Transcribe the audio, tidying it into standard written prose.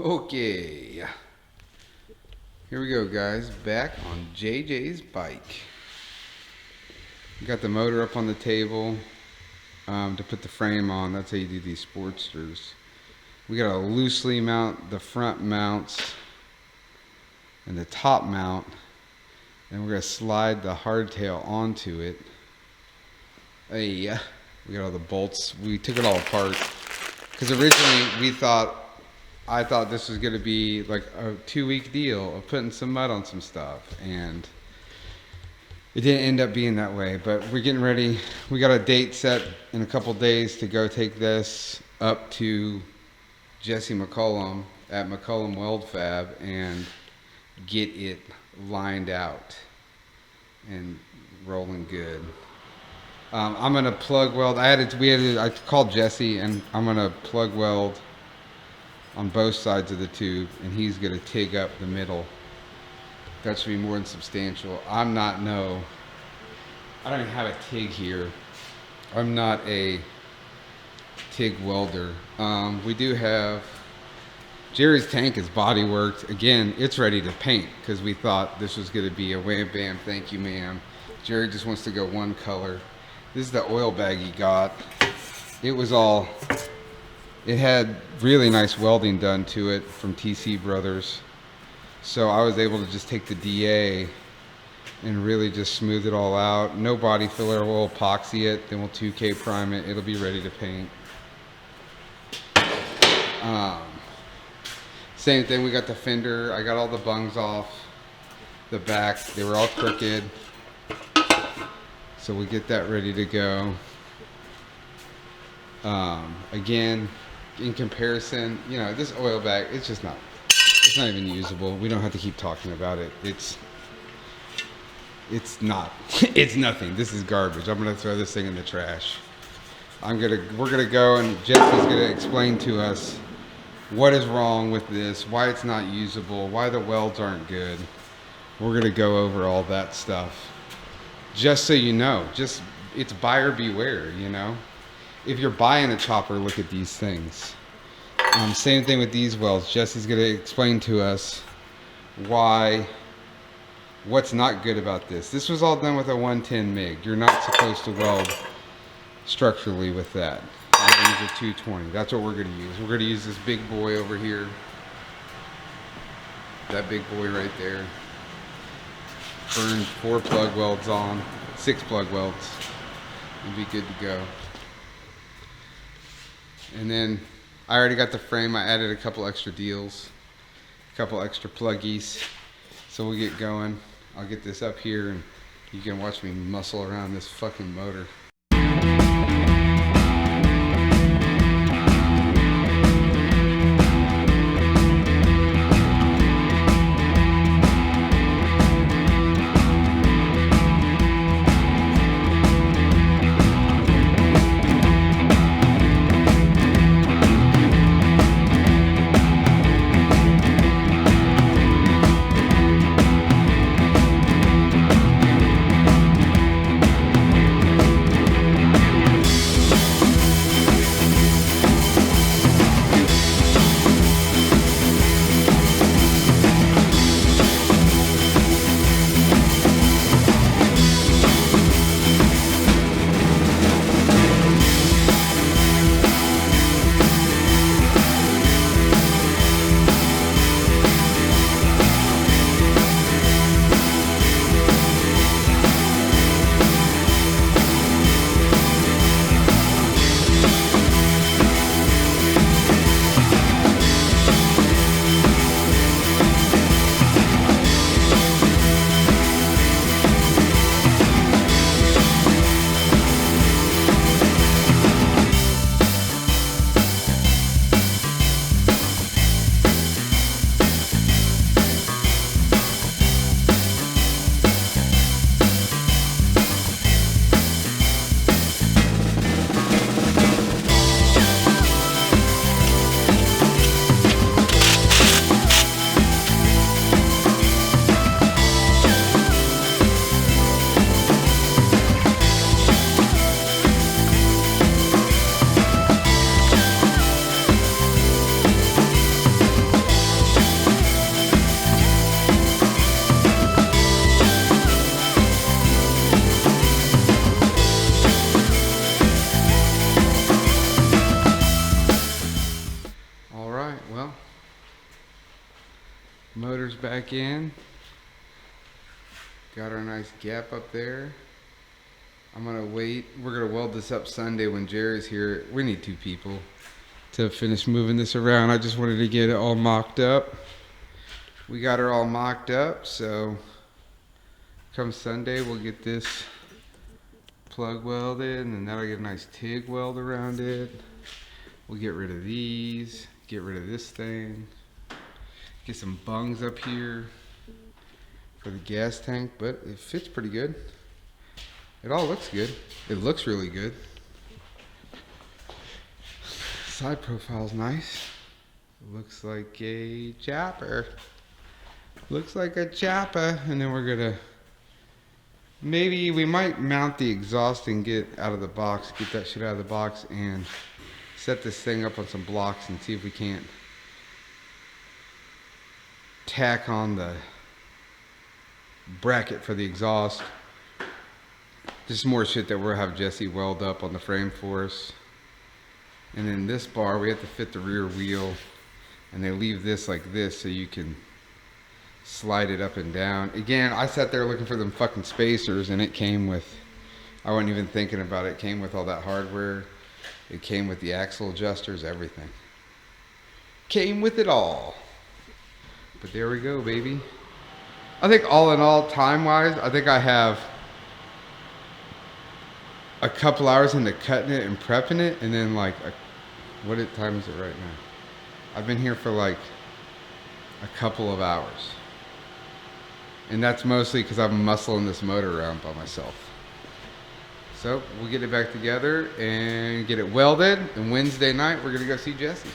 Okay, here we go, guys. Back on JJ's bike. We got the motor up on the table to put the frame on. That's how you do these Sportsters. We got to loosely mount the front mounts and the top mount, and we're going to slide the hardtail onto it. Hey, we got all the bolts. We took it all apart because originally I thought this was going to be like a 2-week deal of putting some mud on some stuff, and it didn't end up being that way. But we're getting ready. We got a date set in a couple days to go take this up to Jesse McCollum at McCollum Weld Fab and get it lined out and rolling good. I'm gonna plug weld. I called Jesse, and I'm gonna plug weld on both sides of the tube, and he's gonna TIG up the middle. That should be more than substantial. I don't even have a TIG here. I'm not a TIG welder. We do have Jerry's tank is Bodyworked. Again, it's ready to paint because we thought this was gonna be a wham bam, thank you ma'am. Jerry just wants to go one color. This is the oil bag he got. It had really nice welding done to it from TC Brothers. So I was able to just take the DA and really just smooth it all out. No body filler, we'll epoxy it, then we'll 2K prime it. It'll be ready to paint. Same thing, we got the fender. I got all the bungs off the back. They were all crooked. So we get that ready to go. Again, in comparison, this oil bag, it's not even usable. We don't have to keep talking about it. It's nothing. This is garbage. I'm gonna throw this thing in the trash. We're gonna go, and Jesse's gonna explain to us what is wrong with this, why it's not usable, why the welds aren't good. We're gonna go over all that stuff. Just so you know, it's buyer beware, If you're buying a chopper, look at these things. Same thing with these welds. Jesse's gonna explain to us what's not good about this. This was all done with a 110 MIG. You're not supposed to weld structurally with that. Use a 220. That's what we're gonna use. We're gonna use this big boy over here. That big boy right there. Burn 4 plug welds on, 6 plug welds, and be good to go. And then I already got the frame. I added a couple extra deals, a couple extra pluggies. So we'll get going. I'll get this up here, and you can watch me muscle around this fucking motor. Motor's back in. Got our nice gap up there. I'm gonna wait. We're gonna weld this up Sunday when Jerry's here. We need 2 people to finish moving this around. I just wanted to get it all mocked up. We got her all mocked up, so come Sunday we'll get this plug welded, and that'll get a nice TIG weld around it. We'll get rid of these, get rid of this thing, get some bungs up here for the gas tank, but it fits pretty good. It all looks good. It looks really good. Side profile's nice. Looks like a chopper. Looks like a chopper. And then we're gonna, maybe we might mount the exhaust and get out of the box, get that shit out of the box and set this thing up on some blocks and see if we can't tack on the bracket for the exhaust. Just more shit that we'll have Jesse weld up on the frame for us. And then this bar, we have to fit the rear wheel, and they leave this like this so you can slide it up and down. Again, I sat there looking for them fucking spacers, and it came with, I wasn't even thinking about it, it came with all that hardware. It came with the axle adjusters, everything. Came with it all. But there we go, baby. I think all in all, time-wise, I think I have a couple hours into cutting it and prepping it, and then like, what time is it right now? I've been here for like a couple of hours. And that's mostly because I'm muscling this motor around by myself. So we'll get it back together and get it welded, and Wednesday night we're gonna go see Jesse.